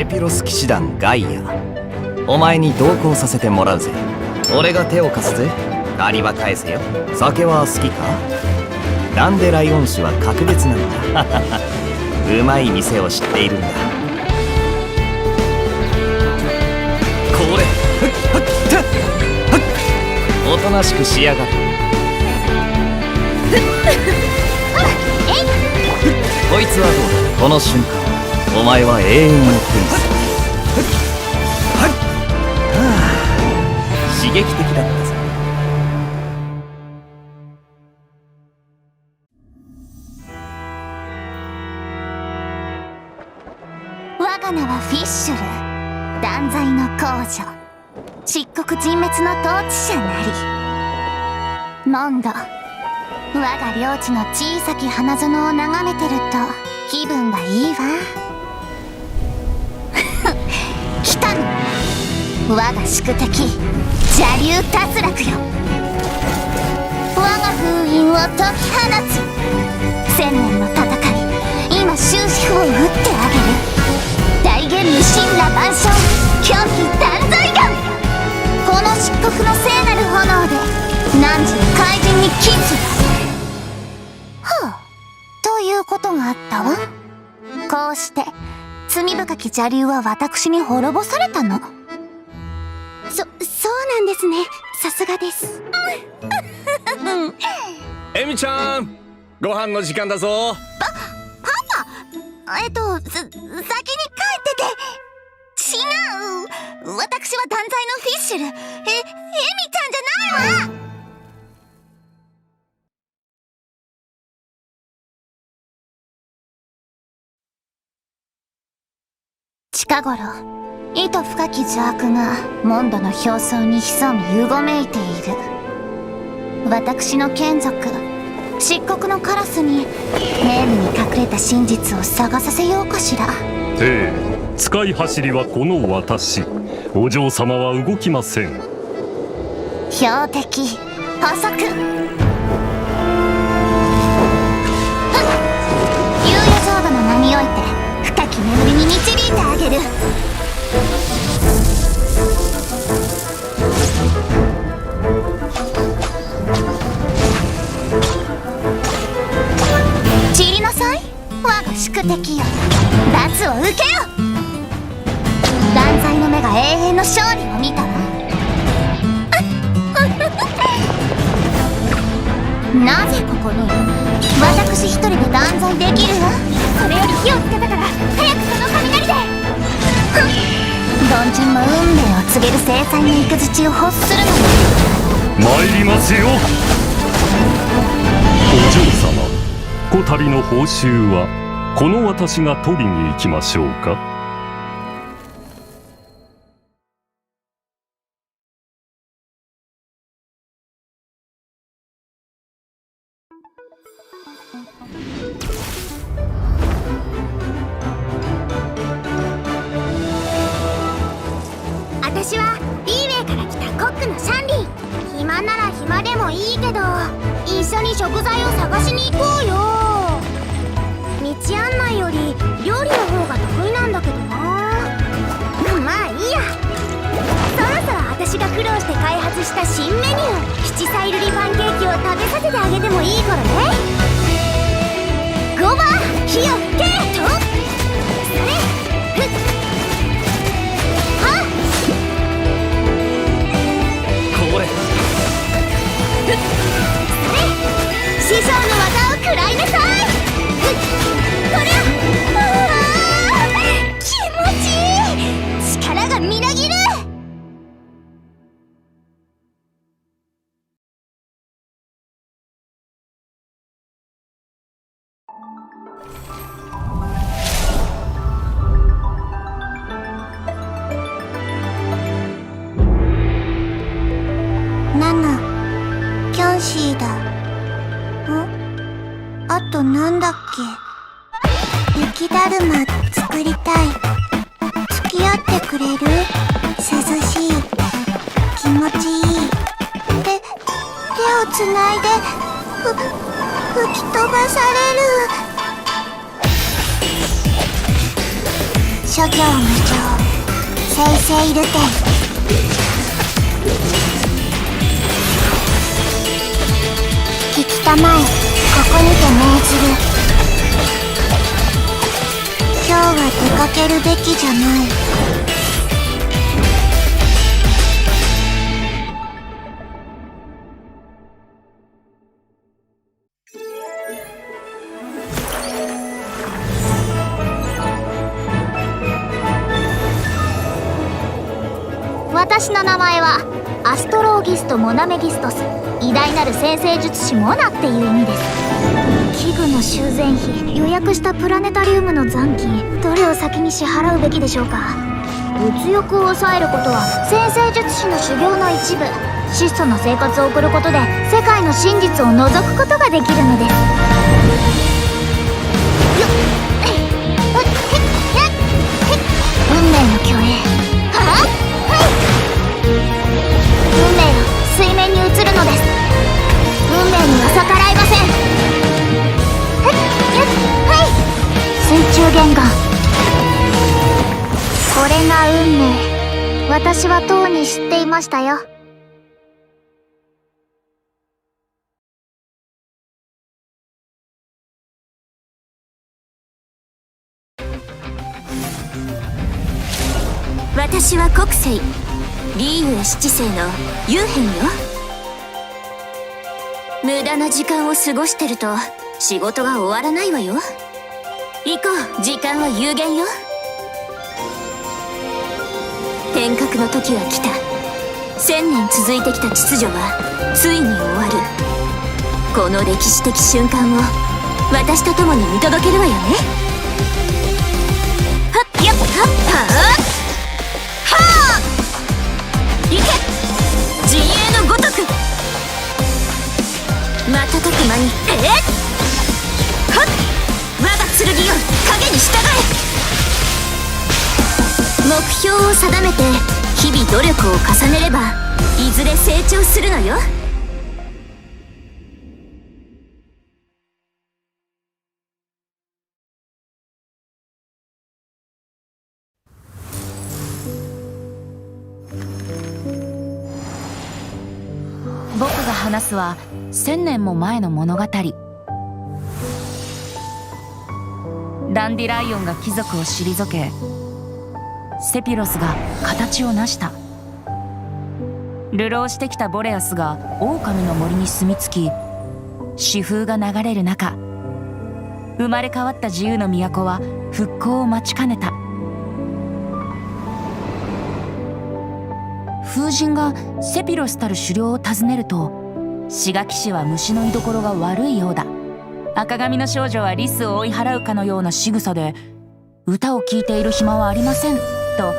ピロス騎士団ガイア、お前に同行させてもらうぜ。俺が手を貸すぜ。借りは返せよ。酒は好きか？ダンデライオン酒は格別なんだ。うまい店を知っているんだ。これおとなしくしやがる。こいつはどうだ。この瞬間お前は永遠を手にする。刺激的だったぞ。我が名はフィッシュル、断罪の公女、漆黒人滅の統治者なり。モンド、我が領地の小さき花園を眺めてると気分がいいわ。来たの、我が宿敵邪竜脱落よ。我が封印を解き放つ。千年の戦い、今終止符を打ってあげる。大元無神羅万象、狂気断罪眼。この漆黒の聖なる炎で汝の怪人に金する。はあ、ということがあったわ。こうして罪深き邪竜は私に滅ぼされたの。そうなんですね。さすがです。エミちゃん、ご飯の時間だぞ。パパ、先に帰ってて。違う、私は断罪のフィッシュル。エミちゃんじゃないわ。近頃、意図深き邪悪がモンドの表層に潜みうごめいている。私の眷属漆黒のカラスにネームに隠れた真実を探させようかしら。ええ、使い走りはこの私。お嬢様は動きません。標的捕捉。夕夜浄土の名において深き眠りに導いてあげる。散りなさい、我が宿敵よ。罰を受けよ。断罪の目が永遠の勝利を見たわ。なぜここに？私一人で断罪できるわ。それより火をつけたから早くその雷で。凡人も運命を告げる制裁の行く槌を欲するのよ。参りますよ。お嬢様、こたびの報酬はこの私が取りに行きましょうか。私はリーウェイから来たコックのシャンリー。暇なら暇でもいいけど一緒に食材を探しに行こうよ。道案内より料理の方が得意なんだけどな。まあいいや。そろそろ私が苦労して開発した新メニュー、七彩瑠璃パンケーキを食べさせてあげてもいい頃ね。5番火を吹けと。それふっはっ。これ師匠の技を食らいなさい。こりゃ、気持ちいい。力がみなぎる。7キョンシーだ。あとなんだっけ。雪だるま作りたい。付き合ってくれる？涼しい、気持ちいい。手をつないで吹き飛ばされる。諸行無常生々流転。聞きたまえ、ここにて命ずる。今日は出かけるべきじゃない。私の名前はアストローギスト・モナメギストス、偉大なる先生術師モナっていう意味です。器具の修繕費、予約したプラネタリウムの残金、どれを先に支払うべきでしょうか。物欲を抑えることは先生術師の修行の一部。質素な生活を送ることで世界の真実を覗くことができるのです。運命の虚栄。はあ、運命が水面に映るのです。運命には逆らいません。水中玄関。これが運命。私はとうに知っていましたよ。私は国聖リーウェ七世のユーヘンよ。無駄な時間を過ごしてると仕事が終わらないわよ。行こう、時間は有限よ。天閣の時は来た。1000年続いてきた秩序はついに終わる。この歴史的瞬間を私と共に見届けるわよね。はっやっはっはっ行け、陣営のごとく。瞬く間にはっ、我が剣よ、影に従え。目標を定めて日々努力を重ねればいずれ成長するのよ。僕が話すは1000年も前の物語。ダンディライオンが貴族を退け、セピロスが形を成した。流浪してきたボレアスが狼の森に住み着き、死風が流れる中、生まれ変わった自由の都は復興を待ちかねた。風神がセピロスたる狩猟を訪ねると、刺垣氏は虫の居所が悪いようだ。赤髪の少女はリスを追い払うかのような仕草で、歌を聴いている暇はありませんと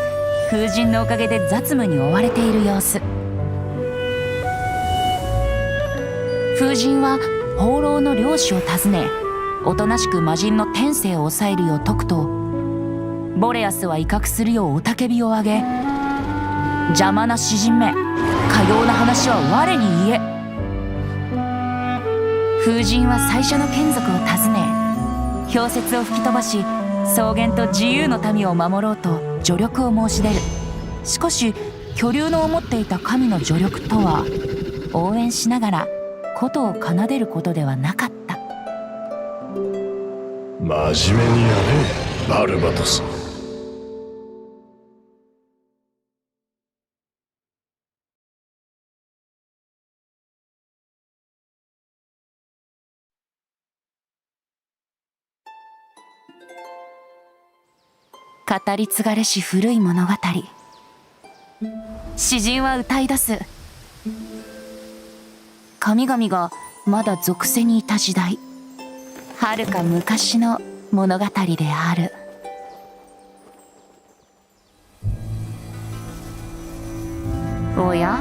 風神のおかげで雑務に追われている様子。風神は放浪の漁師を訪ね、おとなしく魔人の天性を抑えるよう説くと、ボレアスは威嚇するよう雄たけびを上げ、邪魔な詩人め、かような話は我に言え。風神は最初の眷属を訪ね、氷雪を吹き飛ばし、草原と自由の民を守ろうと助力を申し出る。しかし巨竜の思っていた神の助力とは、応援しながら琴を奏でることではなかった。真面目にやれ、バルバトス。語り継がれし古い物語。詩人は歌い出す。神々がまだ俗世にいた時代、はるか昔の物語である。おや、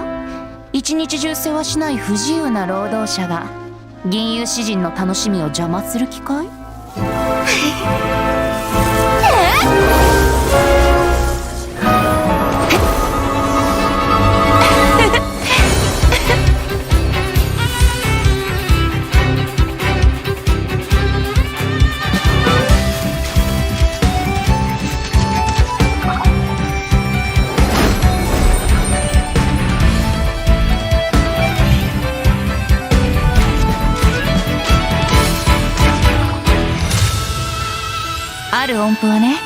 一日中世話しない不自由な労働者が銀融詩人の楽しみを邪魔する気かい？音符はね、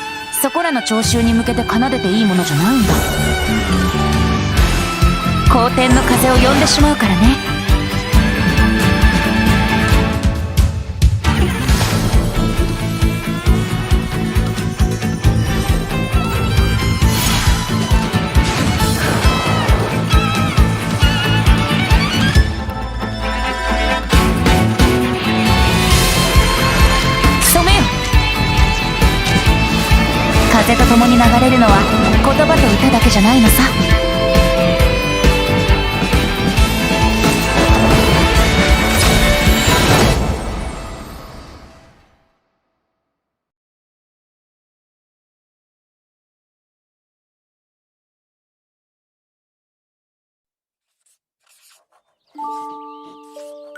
そこらの聴衆に向けて奏でていいものじゃないんだ。好天の風を呼んでしまうからね。風と共に流れるのは言葉と歌だけじゃないのさ。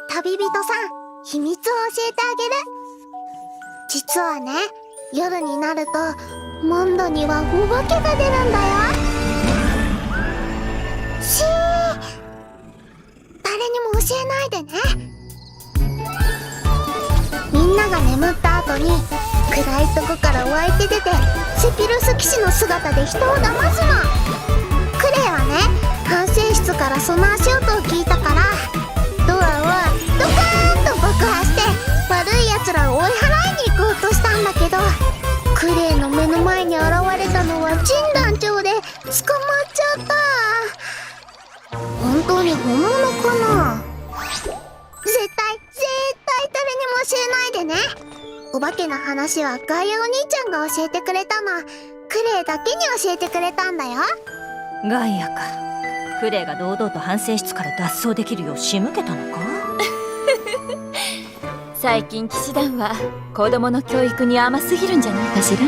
旅人さん、秘密を教えてあげる。実はね、夜になるとモンドにはお化けが出るんだよ。しー、誰にも教えないでね。みんなが眠った後に暗いとこから湧いて出て、セピルス騎士の姿で人を騙すの。クレイはね、反省室からその足音を聞いたから、ドアはドカーンと爆破して悪い奴らを追い払いに行こうとしたんだけど、クレイの目の前に現れたのは神団長で捕まっちゃった。本当に本物かな。絶対誰にも教えないでね。お化けの話はガイアお兄ちゃんが教えてくれたの。クレイだけに教えてくれたんだよ。ガイアか。クレイが堂々と反省室から脱走できるよう仕向けたのか。最近騎士団は子供の教育に甘すぎるんじゃないかしら。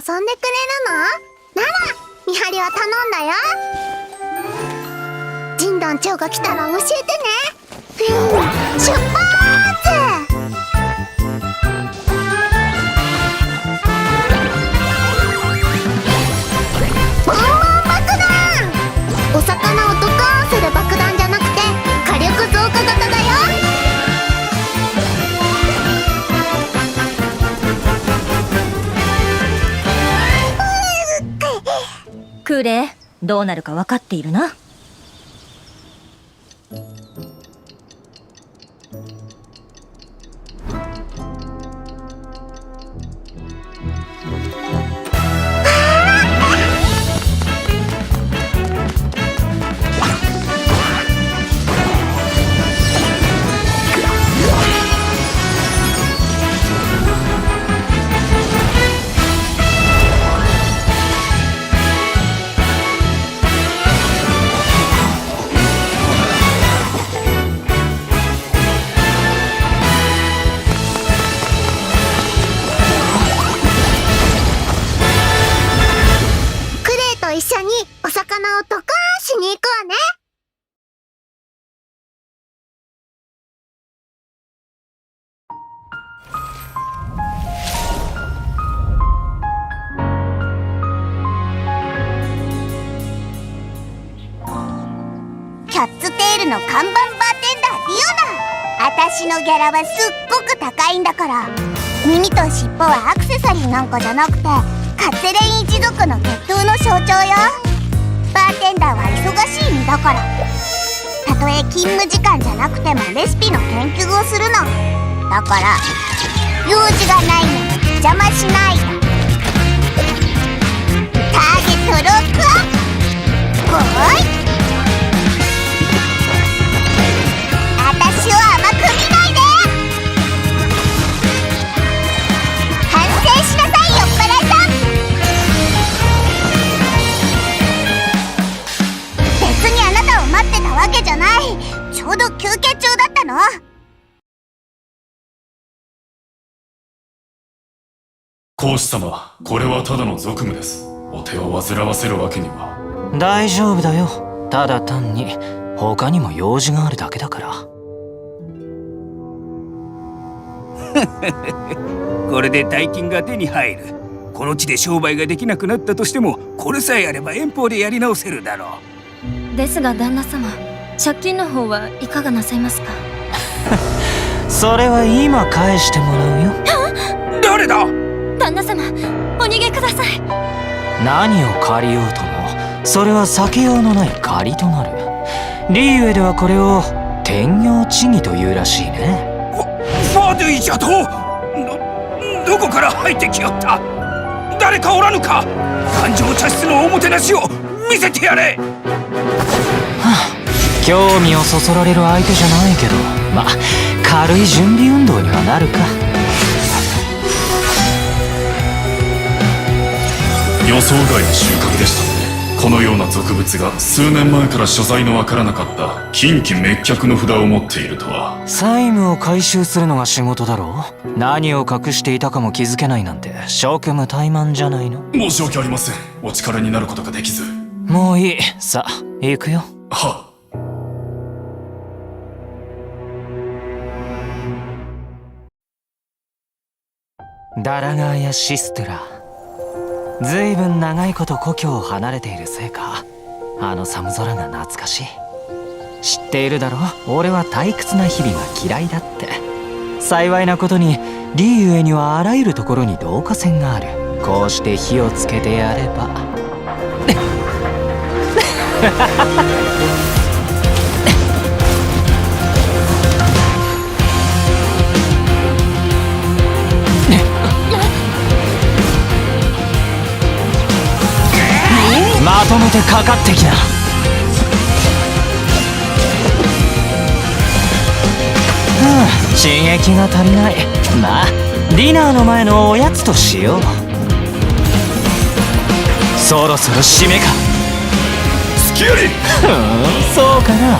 遊んでくれるの？なら見張りは頼んだよ。神団長が来たら教えてね。出発！ボンボン爆弾！お魚をドカーンする爆弾じゃなくて火力増加型だよ。クレイ、どうなるか分かっているな。一緒にお魚をドカーンしに行こうね。キャッツテールの看板バーテンダーリオナ。私のギャラはすっごく高いんだから。耳と尻尾はアクセサリーなんかじゃなくてカツレイン一族の血統の象徴よ。バーテンダーは忙しい身だから、たとえ勤務時間じゃなくてもレシピの研究をするの。だから用事がないのに邪魔しないで。ターゲットロックアップ。ゴーイ。私を甘く見ないで。反省しなさい、酔っ払いさん。別にあなたを待ってたわけじゃない。ちょうど休憩中だったの。講師様、これはただの賊務です。お手を煩わせるわけには。大丈夫だよ。ただ単に他にも用事があるだけだから。これで大金が手に入る。この地で商売ができなくなったとしても、これさえあれば遠方でやり直せるだろう。ですが旦那様、借金の方はいかがなさいますか？それは今返してもらうよ。誰だ？旦那様、お逃げください。何を借りようとも、それは避けようのない借りとなる。リーウェではこれを天行地義というらしいね。ファーディじゃと？どこから入ってきよった？誰かおらぬか？感情茶室のおもてなしを見せてやれ。はあ、興味をそそられる相手じゃないけど、まあ軽い準備運動にはなるか。予想外の収穫でしたね。このような俗物が数年前から所在のわからなかった近畿滅却の札を持っているとは。債務を回収するのが仕事だろう。何を隠していたかも気づけないなんて職務怠慢じゃないの。申し訳ありません。お力になることができず。もういい。さあ行くよ。はっ。ダラガーやシストゥラ、ずいぶん長いこと故郷を離れているせいか、あの寒空が懐かしい。知っているだろう、俺は退屈な日々が嫌いだって。幸いなことにリーウェにはあらゆるところに導火線がある。こうして火をつけてやればまとめてかかってきな。刺激が足りない。まあディナーの前のおやつとしよう。そろそろ締めか。すきやり。そうかな。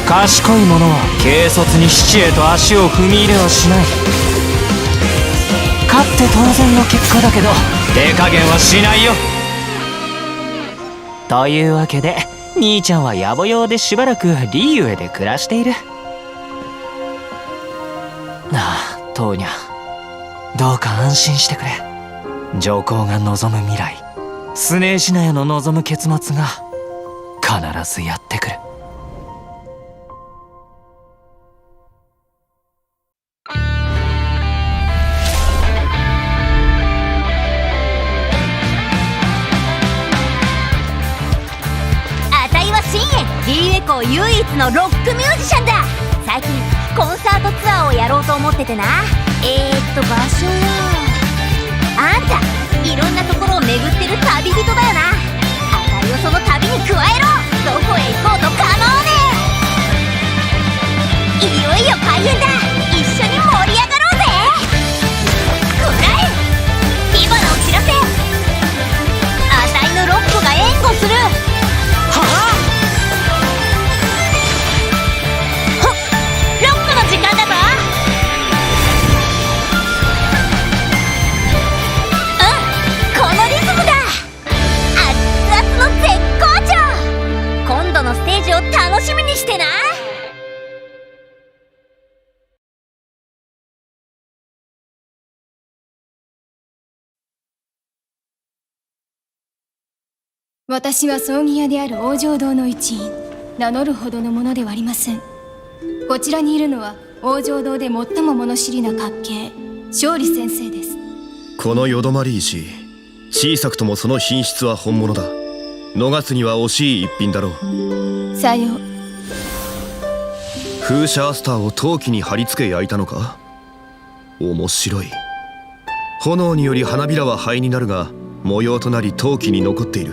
賢い者は軽率に七へと足を踏み入れはしない。勝って当然の結果だけど手加減はしないよ。というわけで兄ちゃんは野暮用でしばらくリーウェで暮らしている。ああ、トーニャ、どうか安心してくれ。上皇が望む未来、スネーシナヤの望む結末が必ずやってくる。リーウェ校唯一のロックミュージシャンだ。最近コンサートツアーをやろうと思っててな。場所はあんたいろんなところを巡ってる旅人だよな。あたいをその旅に加えろ。どこへ行こうと構わねえ。いよいよ開演だ。一緒に盛り上がろうぜ。くらえビバのお知らせ。あたいのロックが援護する。はあ、時間だぞ。このリズムだ。熱々の絶好調。今度のステージを楽しみにしてな。私は葬儀屋である王城堂の一員。名乗るほどのものではありません。こちらにいるのは王城堂で最も物知りな滑稽勝利先生です。このよどまり石、小さくともその品質は本物だ。逃すには惜しい一品だろう。さよう。風車アスターを陶器に貼り付け焼いたのか。面白い。炎により花びらは灰になるが模様となり陶器に残っている。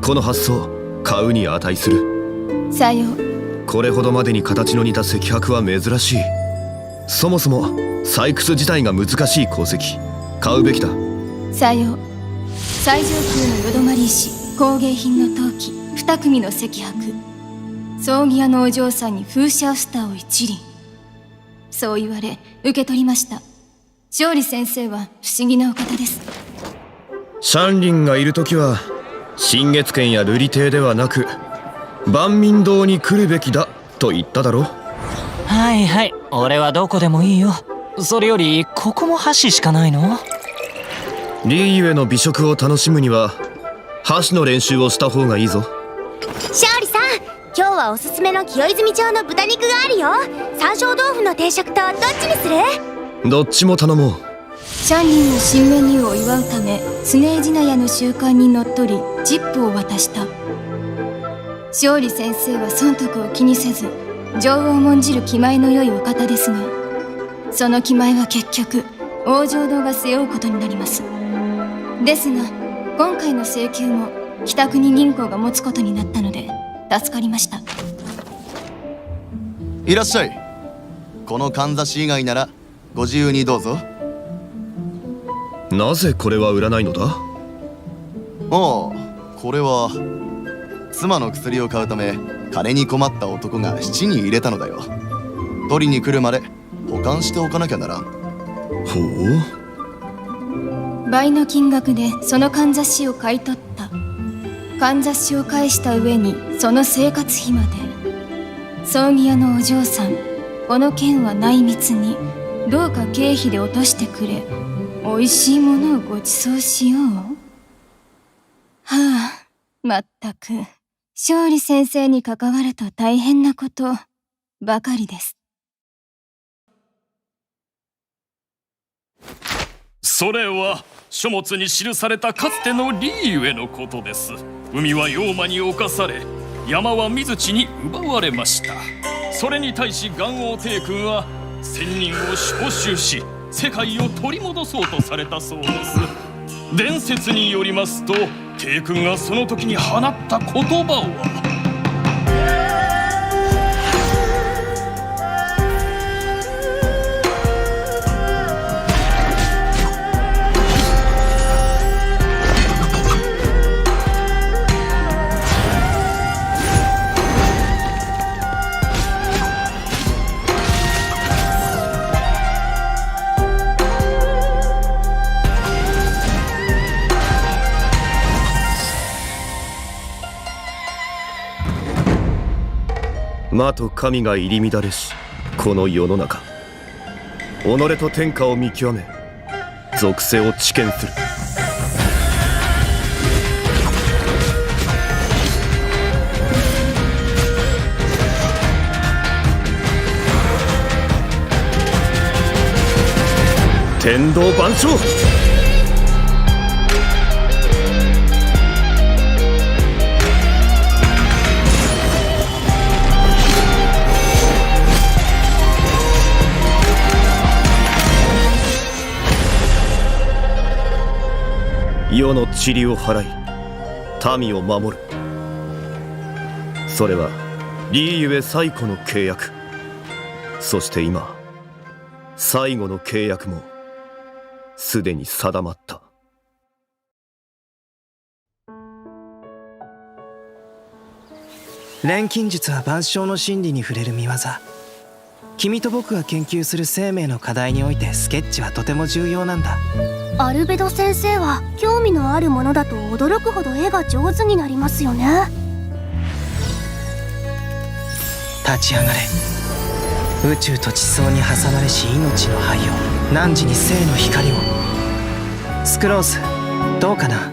この発想買うに値する。さよう。これほどまでに形の似た石箔は珍しい。そもそも採掘自体が難しい鉱石。買うべきだ。さよう。最上級のよどまり石、工芸品の陶器、2組の石箔。葬儀屋のお嬢さんに風車アスターを1輪。そう言われ受け取りました。勝利先生は不思議なお方です。シャンリンがいるときは新月軒や瑠璃亭ではなく万民堂に来るべきだと言っただろ。はいはい、俺はどこでもいいよ。それよりここも箸しかないの？リーユへの美食を楽しむには箸の練習をした方がいいぞ。勝利さん、今日はおすすめの清泉町の豚肉があるよ。山椒豆腐の定食とどっちにする？どっちも頼もう。シャンリンの新メニューを祝うためスネージナヤの習慣にのっとりチップを渡した。勝利先生は損得を気にせず情を重んじる気前の良いお方ですが、その気前は結局王城堂が背負うことになります。ですが今回の請求も北国銀行が持つことになったので助かりました。いらっしゃい。このかんざし以外ならご自由にどうぞ。なぜこれは売らないのだ？ああ、これは妻の薬を買うため金に困った男が質に入れたのだよ。取りに来るまで保管しておかなきゃならん。ほう。倍の金額でそのかんざしを買い取った。かんざしを返した上にその生活費まで。葬儀屋のお嬢さん、この件は内密にどうか経費で落としてくれ。おいしいものをご馳走しよう。はあ、まったく勝利先生に関わると大変なことばかりです。それは書物に記されたかつてのリーユへのことです。海は妖魔に侵され、山は水地に奪われました。それに対し元王帝君は1000人を召集し世界を取り戻そうとされたそうです。伝説によりますと、帝君がその時に放った言葉は魔と神が入り乱れしこの世の中、己と天下を見極め属性を知見する。天道万象。世の塵を払い民を守る。それはリーユへ最古の契約。そして今最後の契約もすでに定まった。錬金術は万象の真理に触れる見業。君と僕が研究する生命の課題においてスケッチはとても重要なんだ。アルベド先生は興味のあるものだと驚くほど絵が上手になりますよね。立ち上がれ。宇宙と地層に挟まれし命の灰を、汝に生の光を。スクロース、どうかな。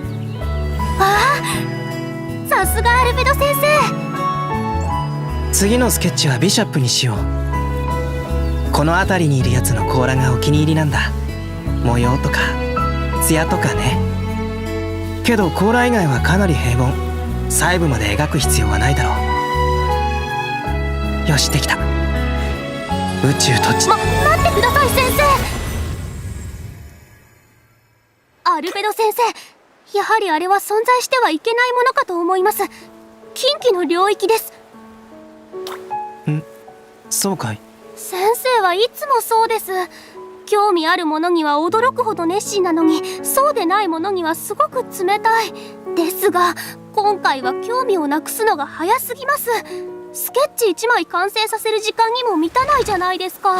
ああ、さすがアルベド先生。次のスケッチはビショップにしよう。この辺りにいるやつの甲羅がお気に入りなんだ。模様とか艶とかね。けど甲羅以外はかなり平凡。細部まで描く必要はないだろう。よし、できた。宇宙と待ってください先生。アルベド先生、やはりあれは存在してはいけないものかと思います。禁忌の領域です。そうかい。先生はいつもそうです。興味あるものには驚くほど熱心なのに、そうでないものにはすごく冷たい。ですが今回は興味をなくすのが早すぎます。スケッチ1枚完成させる時間にも満たないじゃないですか。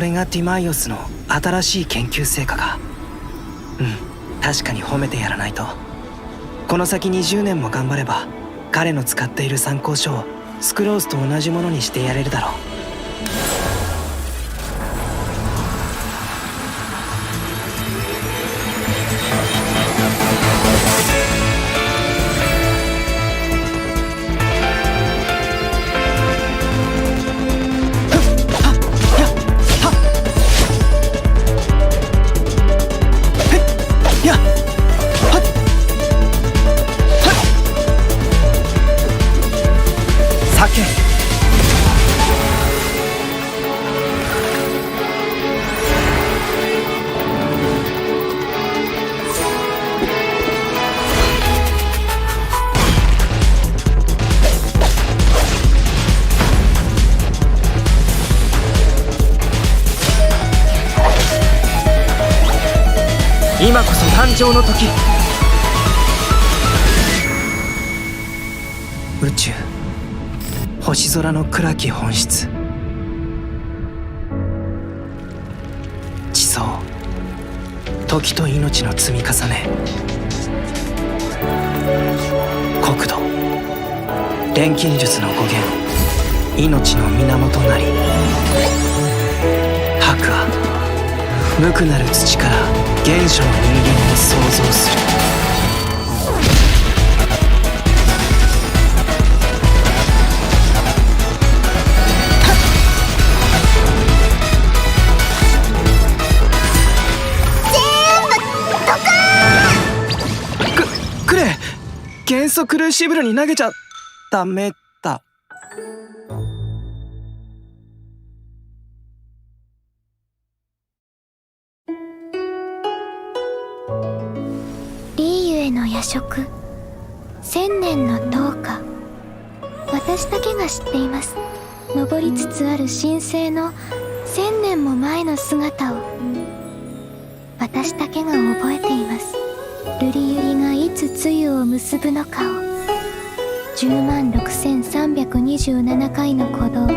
れがティマイオスの新しい研究成果か。確かに褒めてやらないと。この先20年も頑張れば彼の使っている参考書をスクロースと同じものにしてやれるだろう。今こそ誕生の時。宇宙、星空の暗き本質、地層、時と命の積み重ね、国土、錬金術の語源、命の源なり、白亜、無垢なる土から原初の人間を創造する。くれ、元素クルーシブルに投げちゃダメだ。の夜食、千年の灯火、私だけが知っています。昇りつつある神聖の千年も前の姿を私だけが覚えています。瑠璃百合がいつ露を結ぶのかを。106,327回の鼓動、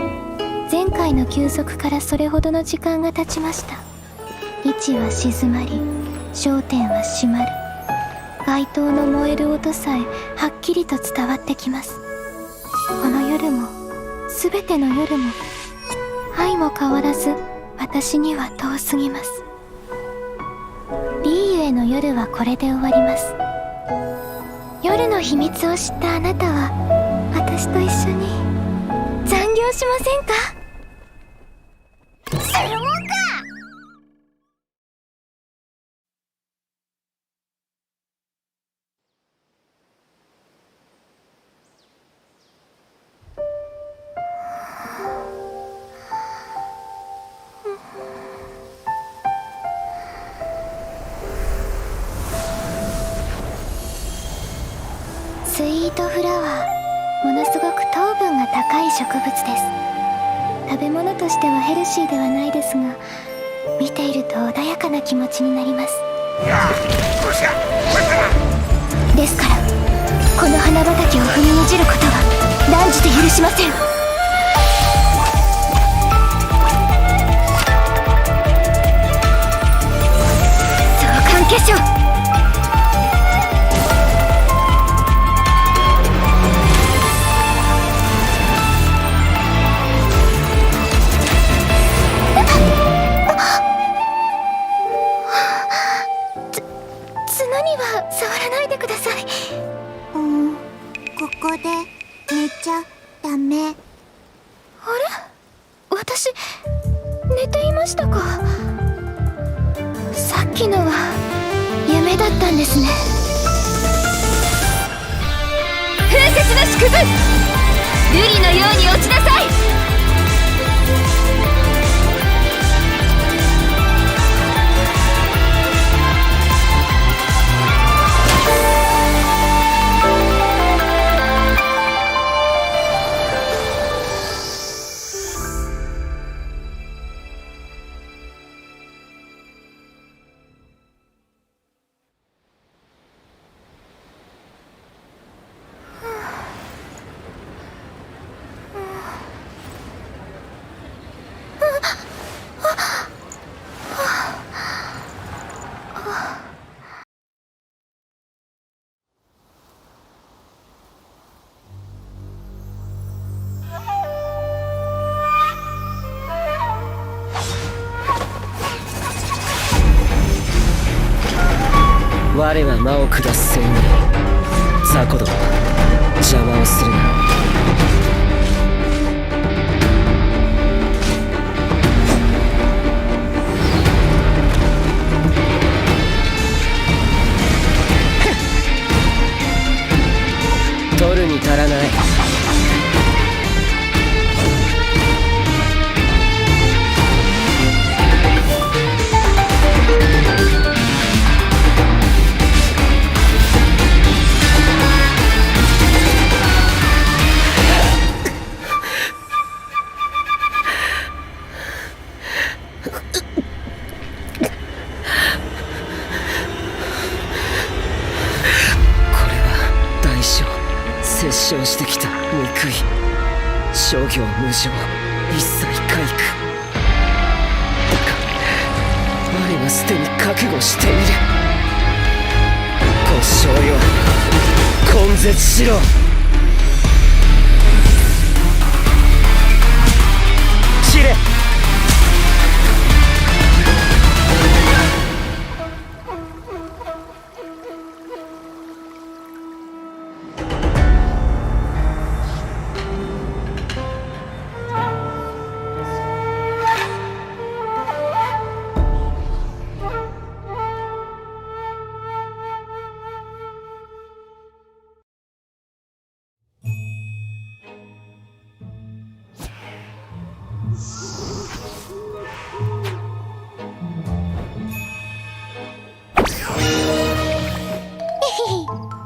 前回の休息からそれほどの時間が経ちました。位置は静まり、焦点は閉まる。街灯の燃える音さえはっきりと伝わってきます。この夜も、すべての夜も、愛も変わらず私には遠すぎます。リーユへの夜はこれで終わります。夜の秘密を知ったあなたは私と一緒に残業しませんか？するもんか！スイートフラワー、ものすごく糖分が高い植物です。食べ物としてはヘルシーではないですが、見ていると穏やかな気持ちになります。ですからこの花畑を踏みにじることは断じて許しません。相関化粧、ここで寝ちゃダメ。あれ？私寝ていましたか？さっきのは夢だったんですね。風雪の祝文、瑠璃のように落ちなさい。我は魔を下す仙人雑魚ども邪魔をするな。取るに足らない。摂生してきた報い、商業無常、一切回復。だが我はすでに覚悟している。骨性よ、根絶しろ。散れ。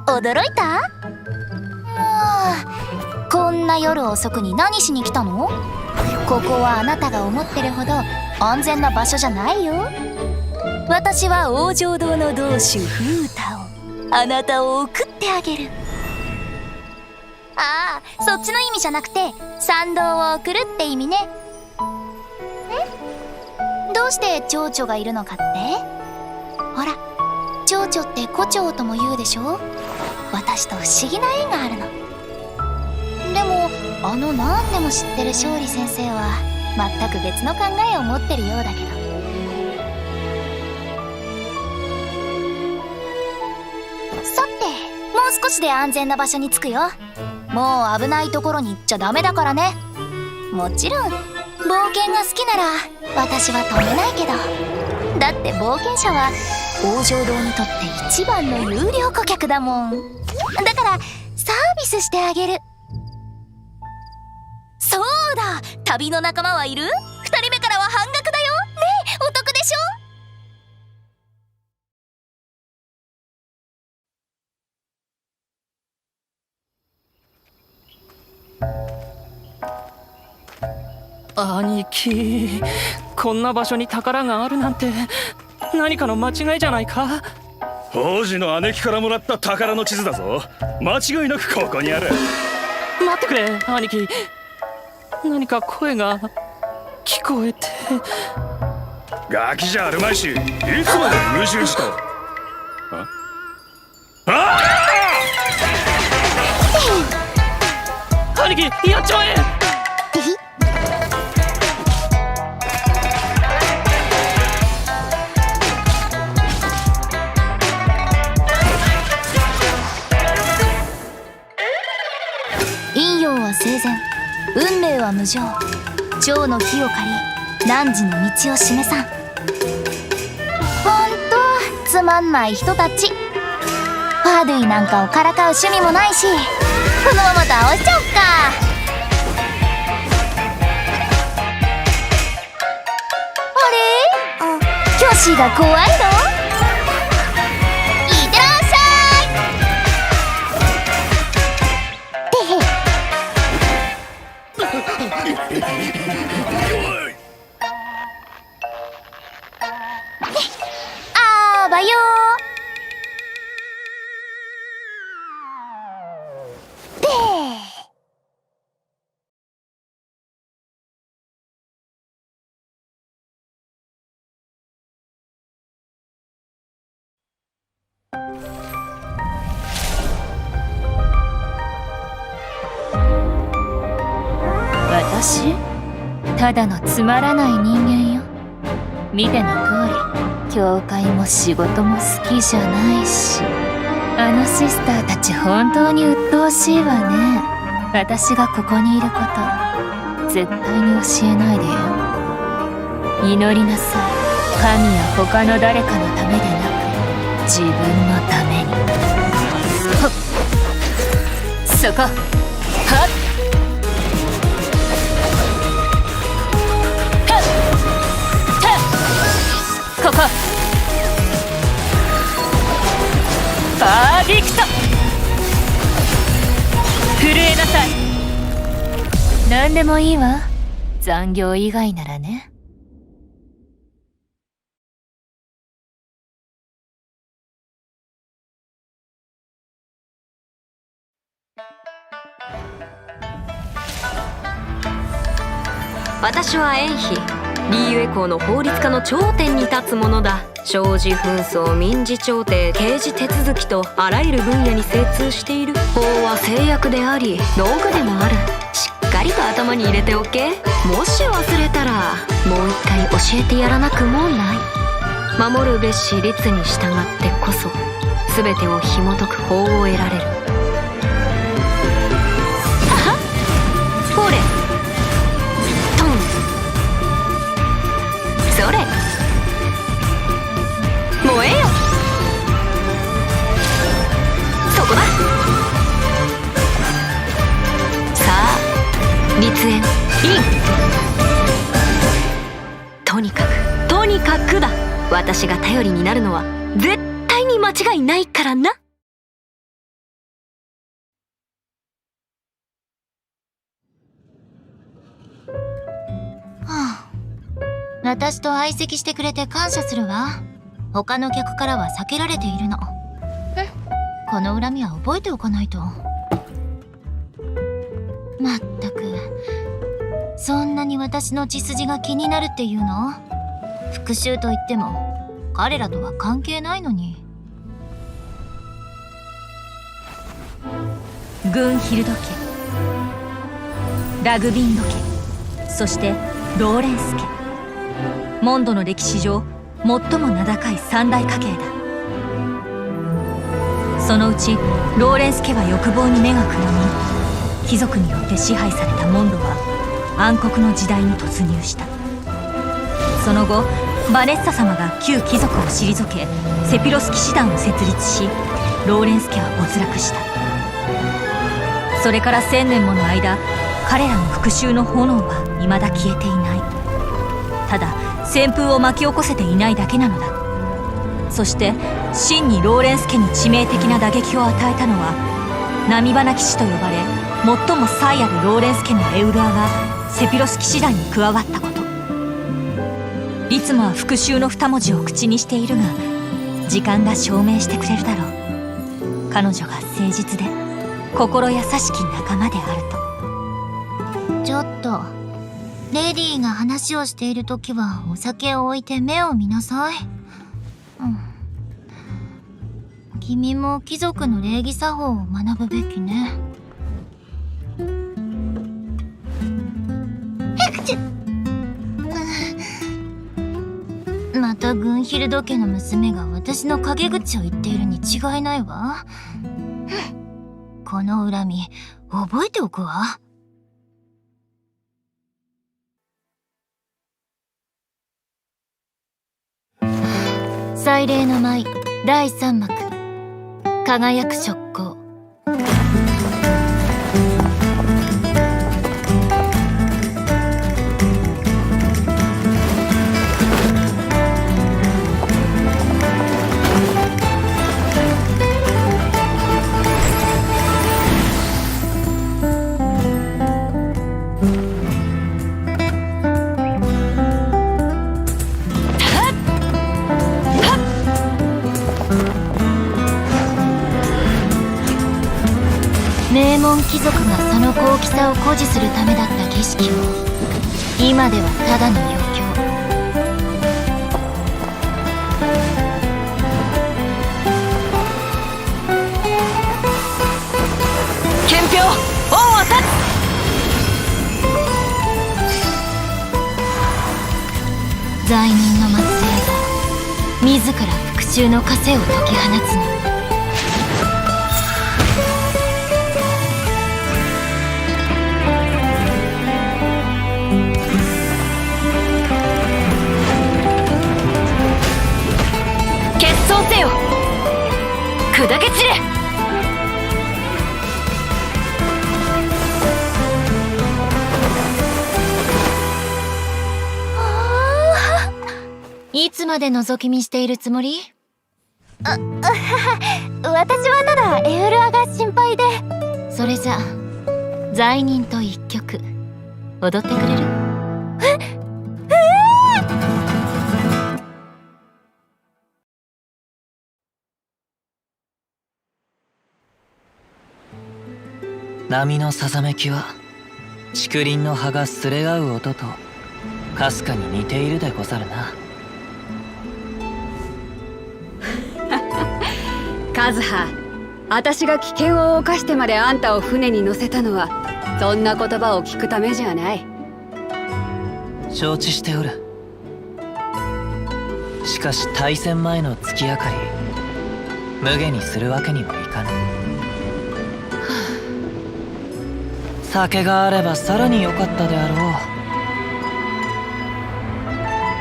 驚いた？もうこんな夜遅くに何しに来たの？ここはあなたが思ってるほど安全な場所じゃないよ。私は王城堂の同主フータをあなたを送ってあげる。ああ、そっちの意味じゃなくて賛同を送るって意味ね。どうして蝶々がいるのかって？ほら、蝶々って胡蝶とも言うでしょ。私と不思議な縁があるの。でも何でも知ってる勝利先生は全く別の考えを持ってるようだけど。さて、もう少しで安全な場所に着くよ。もう危ないところに行っちゃダメだからね。もちろん冒険が好きなら私は止めないけど、だって冒険者は王城堂にとって一番の有料顧客だもん。だからサービスしてあげる。そうだ、旅の仲間はいる？ 2 人目からは半額だよ。ねえ、お得でしょ。兄貴、こんな場所に宝があるなんて何かの間違いじゃないか？王子の姉貴からもらった宝の地図だぞ。間違いなくここにある。待ってくれ、兄貴。何か声が聞こえて。ガキじゃあるまいし、いつまで無臭しと。兄貴、やっちまえ。陰陽は生前、運命は無常。蝶の火を借り、汝の道を示さん。ほんとつまんない人たち。ファードゥイなんかをからかう趣味もないし、このまま倒しちゃおっか。あれ？キョシが怖いの？いってらっしゃい。てへ。あーばよー。で私ただのつまらない人間よ。見ての通り教会も仕事も好きじゃないし、あのシスターたち本当に鬱陶しいわね。私がここにいること絶対に教えないでよ。祈りなさい。神や他の誰かのためでなく自分のために。ほっ、そこ。はっ、ここ。パーディクト。震えなさい。何でもいいわ、残業以外ならね。私はエンヒ、リーユエ公の法律家の頂点に立つものだ。商事紛争、民事調停、刑事手続きとあらゆる分野に精通している。法は制約であり道具でもある。しっかりと頭に入れておけ。もし忘れたらもう一回教えてやらなくもない。守るべし律に従ってこそ全てを紐解く法を得られる。はっ、ほれトン、それ燃えよ。そこだ。さあ律縁イン。とにかくだ。私が頼りになるのは絶対に間違いないからな。はあ、私と相席してくれて感謝するわ。他の客からは避けられているの。この恨みは覚えておかないと。まったく、そんなに私の血筋が気になるっていうの？復讐といっても彼らとは関係ないのに。グンヒルド家、ラグビンド家、そしてローレンス家。モンドの歴史上最も名高い三大家系だ。そのうちローレンス家は欲望に目がくらみ、貴族によって支配されたモンドは暗黒の時代に突入した。その後バネッサ様が旧貴族を退けセピロス騎士団を設立し、ローレンス家は没落した。それから1000年もの間、彼らの復讐の炎は未だ消えていない。ただ旋風を巻き起こせていないだけなのだ。そして真にローレンス家に致命的な打撃を与えたのは、波花騎士と呼ばれ最も才あるローレンス家のエウルアがセピロス騎士団に加わったこと。いつもは復讐の二文字を口にしているが、時間が証明してくれるだろう。彼女が誠実で心優しき仲間であると。ちょっと、レディーが話をしているときはお酒を置いて目を見なさい。君も貴族の礼儀作法を学ぶべきね。またグンヒルド家の娘が私の陰口を言っているに違いないわ。この恨み覚えておくわ。祭礼の舞第3幕、輝く職工。名門貴族がその高貴さを誇示するためだった儀式を、今ではただの余興。憲兵王を立つ。罪人の末裔が自ら復讐の枷を解き放つの。決闘せよ、砕け散れ。いつまで覗き見しているつもり？私はただエウルアが心配で。それじゃ罪人と一曲踊ってくれる？波のさざめきは竹林の葉がすれ合う音とかすかに似ているでござるな。カズハ、私が危険を冒してまであんたを船に乗せたのはそんな言葉を聞くためじゃない。承知しておる。しかし大戦前の月明かり無下にするわけにもいかぬ。酒があればさらに良かったであろう。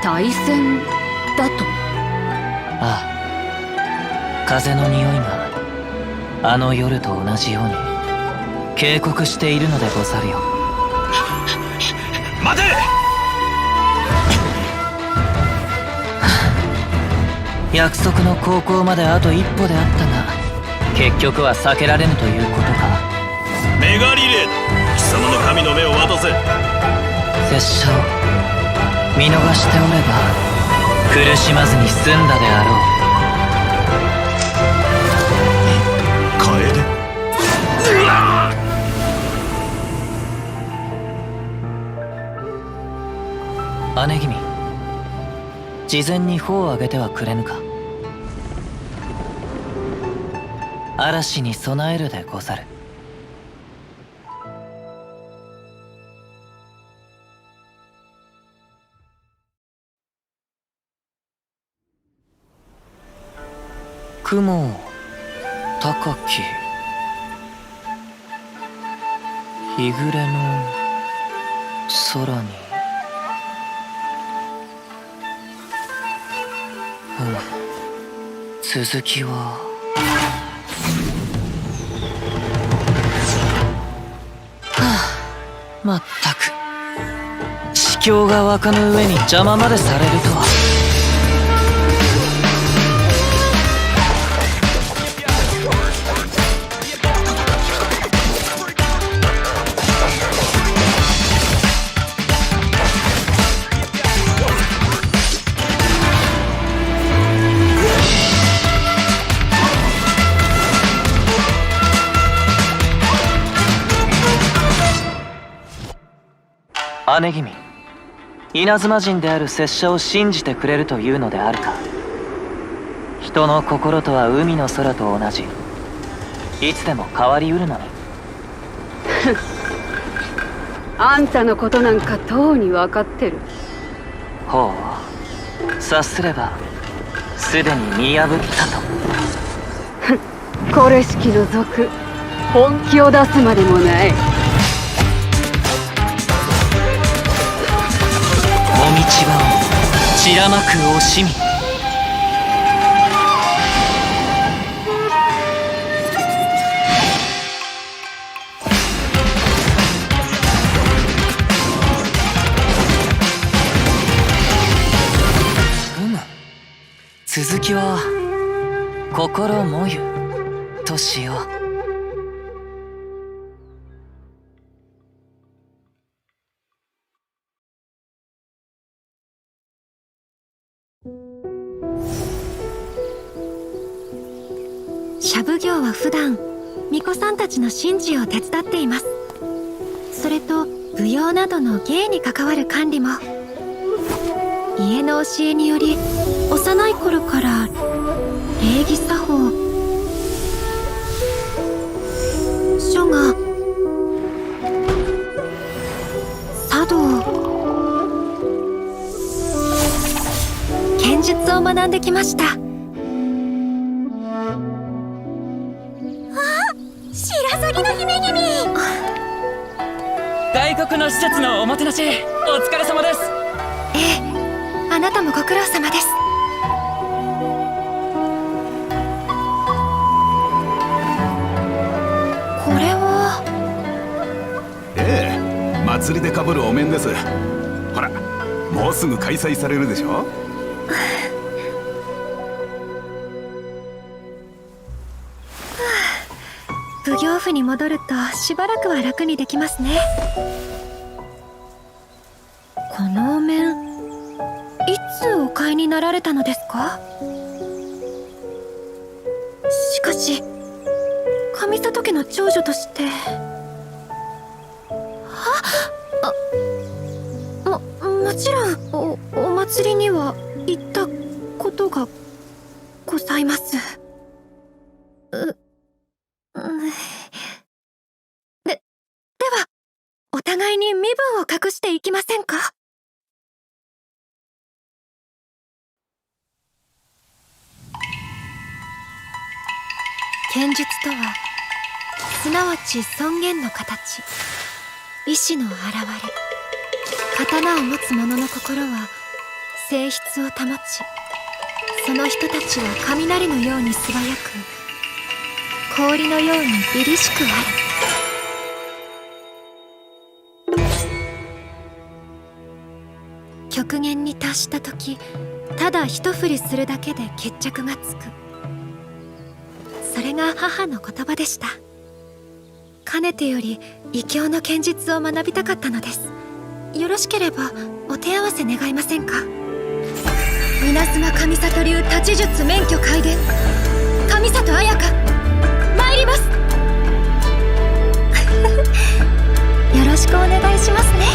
大戦だと？ああ、風の匂いがあの夜と同じように警告しているのでござるよ。待て！約束の航行まであと一歩であったが結局は避けられぬということか。メガリレー、貴様の神の目を渡せ。拙者を見逃しておれば苦しまずに済んだであろう。楓。姉君、事前に帆を上げてはくれぬか。嵐に備えるでござる。雲高き日暮れの空に、続きはまったく至強が湧かぬ上に邪魔までされるとは。姉君、稲妻人である拙者を信じてくれるというのであるか。人の心とは海の空と同じ、いつでも変わりうるのに。あんたのことなんかとうに分かってる。ほう、察すればすでに見破ったと。これしきの賊、本気を出すまでもない。もみちばを散らまく惜しみ。続きは心もゆとしよう。社奉行は普段巫女さんたちの神事を手伝っています。それと舞踊などの芸に関わる管理も。家の教えにより幼い頃から礼儀作法、書画、茶道、剣術術を学んできました。白鷺の姫君。外国の施設のおもてなし、お疲れ様です。ええ、あなたもご苦労様です。これは。ええ、祭りでかぶるお面です。ほら、もうすぐ開催されるでしょ。奉行府に戻るとしばらくは楽にできますね。このお面、いつお買いになられたのですか？しかし上里家の長女としてもちろんお祭りには行ったことがございます。ではお互いに身分を隠していきませんか？剣術とはすなわち尊厳の形、意志の表れ。刀を持つ者の心は性質を保ち、その人たちは雷のように素早く、氷のように凛々しくある。極限に達した時、ただ一振りするだけで決着がつく。それが母の言葉でした。かねてより異教の剣術を学びたかったのです。よろしければお手合わせ願いませんか？稲妻上里流太刀術免許開伝、上里彩香、参ります。よろしくお願いしますね。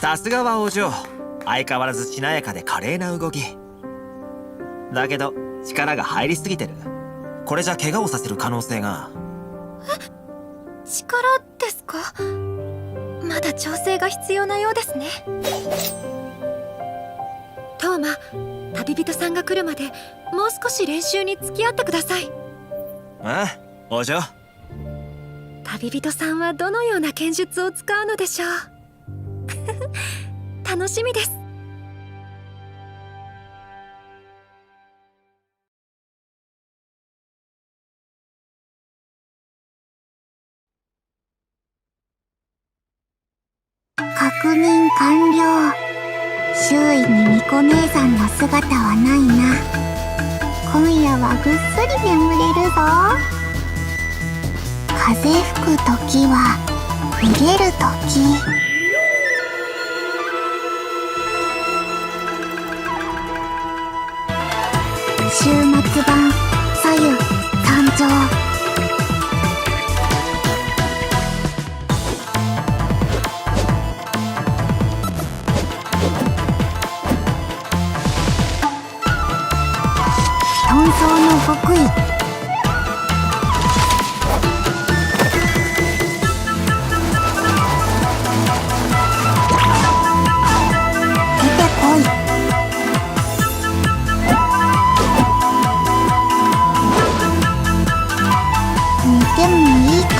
さすがはお嬢、相変わらずしなやかで華麗な動きだけど力が入りすぎてる。これじゃ怪我をさせる可能性が。力ですか？まだ調整が必要なようですね。トーマ、旅人さんが来るまでもう少し練習に付き合ってください。ああ、お嬢。旅人さんはどのような剣術を使うのでしょう。楽しみです。確認完了。周囲に巫女姉さんの姿はないな。今夜はぐっすり眠れるぞ。風吹く時は逃げる時。週末版左右参上。遁走の極意。出てこい。寝てもいいか？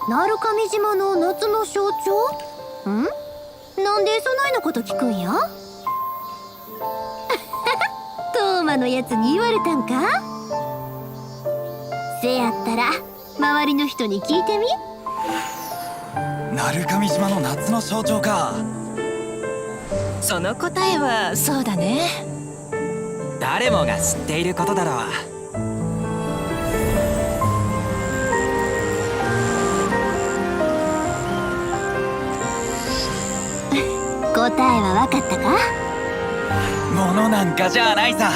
鳴上島の夏の象徴？ん？なんでそないのこと聞くんや？トーマのやつに言われたんか？せやったら周りの人に聞いてみ。鳴上島の夏の象徴か。その答えはそうだね。誰もが知っていることだろう。答えは分かったか？ものなんかじゃないさ。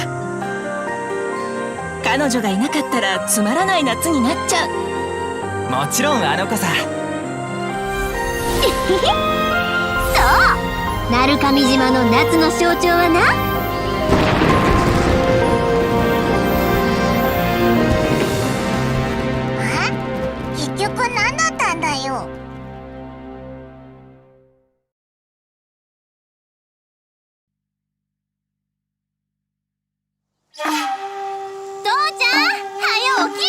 彼女がいなかったらつまらない夏になっちゃう。もちろんあの子さ。そう、鳴上島の夏の象徴はな、結局何だったんだよ。父ちゃん、はよ起き。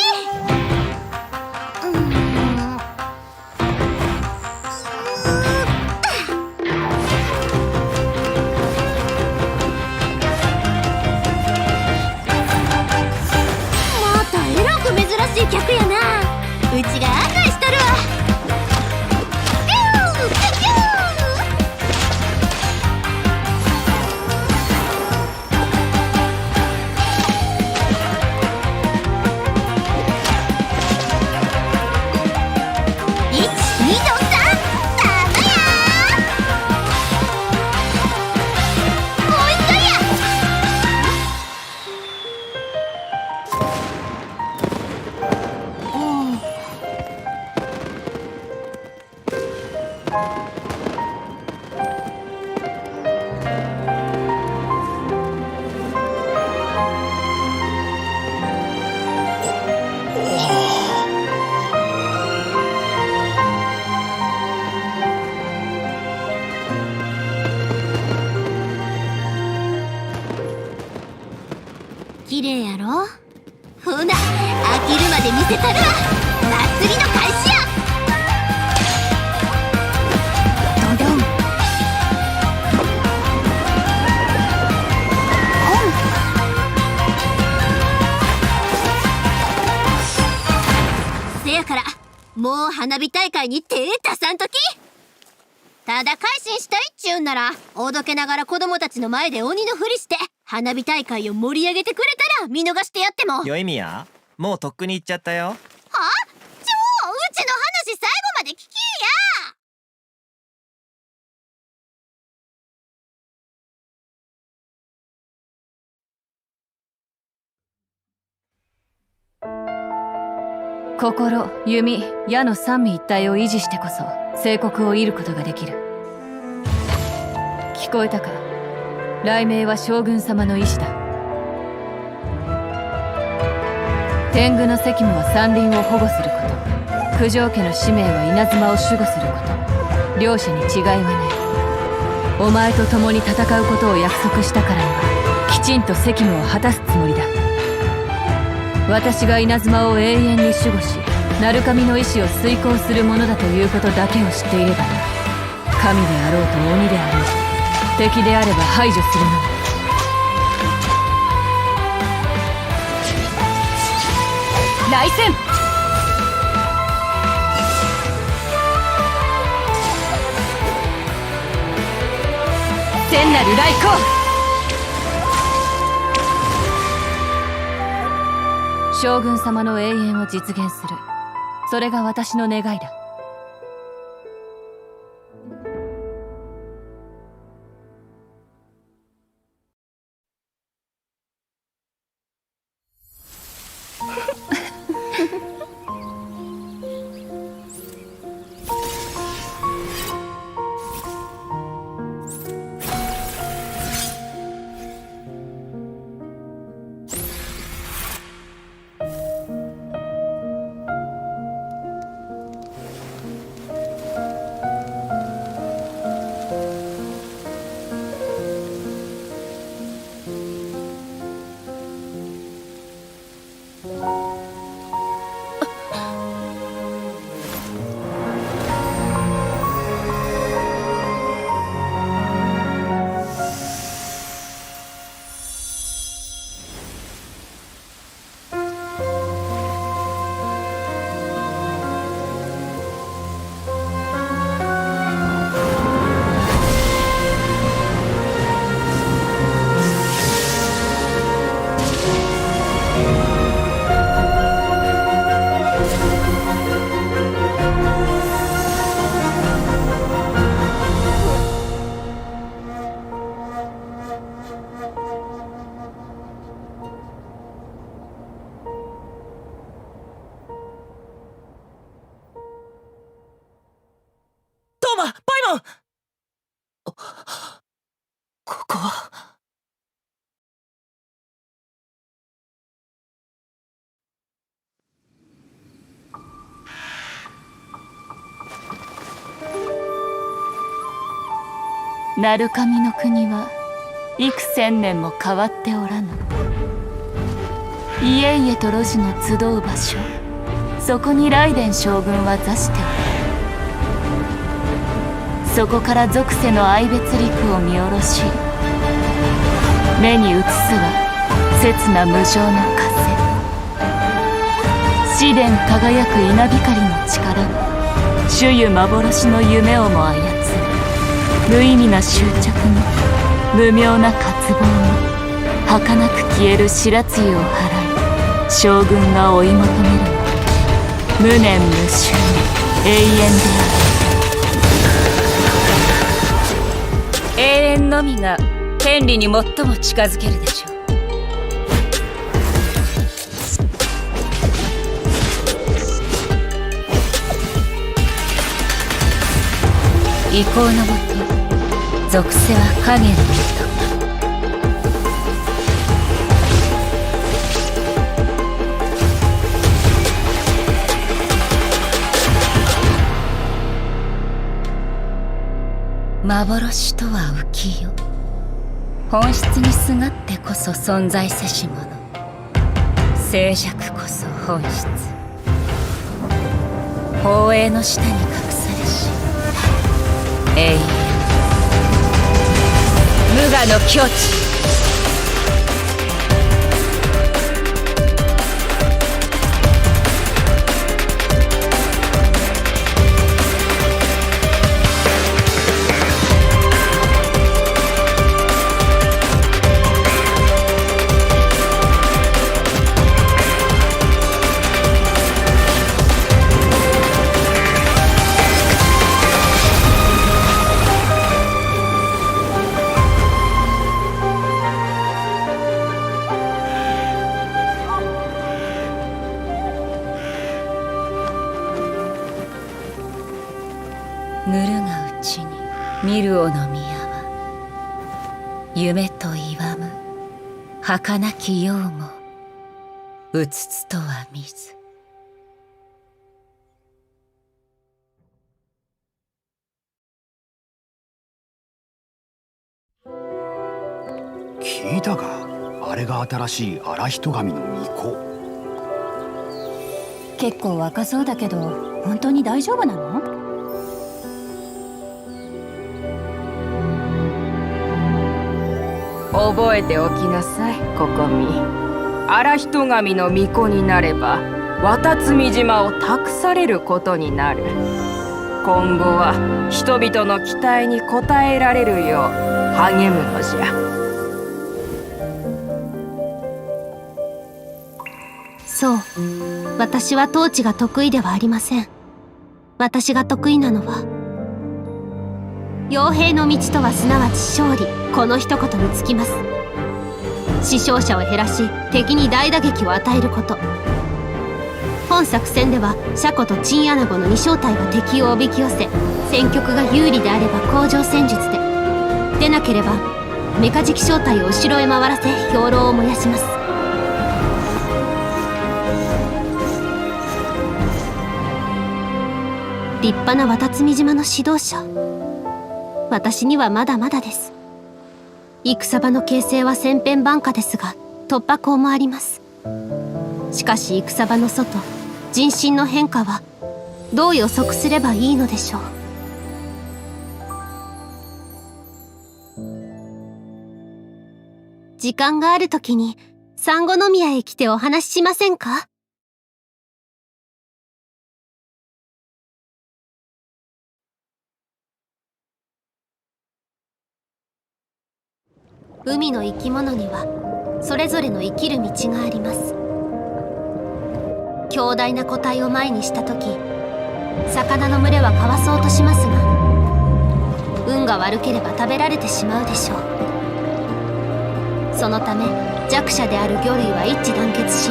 またえらく珍しい客やな。うちが案内しとるわ。ピューピューピュー。綺麗やろ。ほな、飽きるまで見せたるわ。祭りの開始や。ドドン。せやから、もう花火大会に手出さんとき。ただ改心したいっちゅうんなら、おどけながら子供たちの前で鬼のふりして花火大会を盛り上げてくれたら見逃してやっても。よいみや、もうとっくに行っちゃったよ。は？うちの話最後まで聞き心、弓、矢の三位一体を維持してこそ聖国を射ることができる。聞こえたか？雷鳴は将軍様の意志だ。天狗の責務は山林を保護すること、九条家の使命は稲妻を守護すること。両者に違いはない。お前と共に戦うことを約束したからにはきちんと責務を果たすつもりだ。私が稲妻を永遠に守護し、鳴神の意志を遂行するものだということだけを知っていればな。神であろうと鬼であろうと敵であれば排除するのみ。来戦！聖なる来光！将軍様の永遠を実現する。それが私の願いだ。ん。ここは。鳴神の国は幾千年も変わっておらぬ。家々と路地の集う場所、そこに雷電将軍は座しておる。そこから俗世の愛別陸を見下ろし、目に映すは刹那無常の風。紫電輝く稲光の力が種々幻の夢をも操る。無意味な執着も無名な渇望も儚く消える白露を払い、将軍が追い求めるのは無念無臭の永遠である。永遠のみが天理に最も近づけるでしょう。意向のもと俗世は影の糸。幻とは浮世。本質にすがってこそ存在せし者。静寂こそ本質。宝永の下に隠されし永遠無我の境地。ぬるがうちに見るおの宮は夢と岩む儚き世もうつつとは見ず。聞いたか、あれが新しい荒人神の巫女。結構若そうだけど本当に大丈夫なの？覚えておきなさい、ここみ。荒人神の巫女になれば渡積島を託されることになる。今後は人々の期待に応えられるよう励むのじゃ。そう、私は統治が得意ではありません。私が得意なのは傭兵の道とはすなわち勝利、この一言につきます。死傷者を減らし敵に大打撃を与えること。本作戦ではシャコとチンアナゴの2小隊が敵をおびき寄せ、戦局が有利であれば甲状戦術で、でなければメカジキ小隊を後ろへ回らせ兵糧を燃やします。立派な渡積島の指導者、私にはまだまだです。戦場の形勢は千変万化ですが突破口もあります。しかし戦場の外、人心の変化はどう予測すればいいのでしょう。時間があるときに産後宮へ来てお話ししませんか？海の生き物にはそれぞれの生きる道があります。強大な個体を前にした時、魚の群れはかわそうとしますが、運が悪ければ食べられてしまうでしょう。そのため弱者である魚類は一致団結し、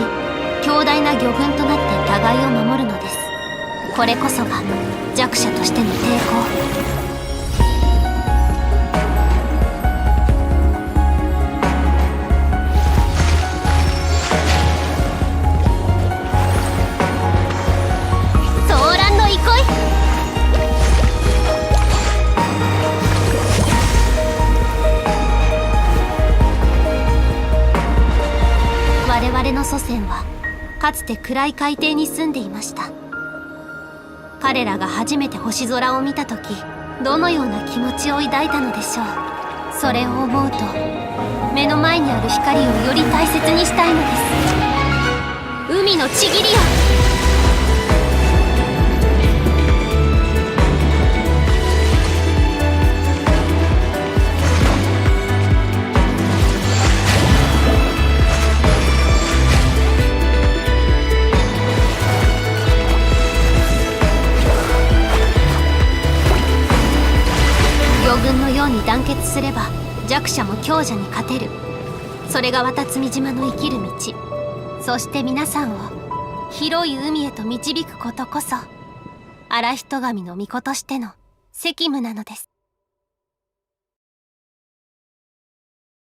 強大な魚群となって互いを守るのです。これこそが弱者としての抵抗。祖先はかつて暗い海底に住んでいました。彼らが初めて星空を見た時、どのような気持ちを抱いたのでしょう。それを思うと目の前にある光をより大切にしたいのです。海のちぎりよ、魚群のように団結すれば弱者も強者に勝てる。それが渡積島の生きる道、そして皆さんを広い海へと導くことこそ、荒人神の巫女としての責務なのです。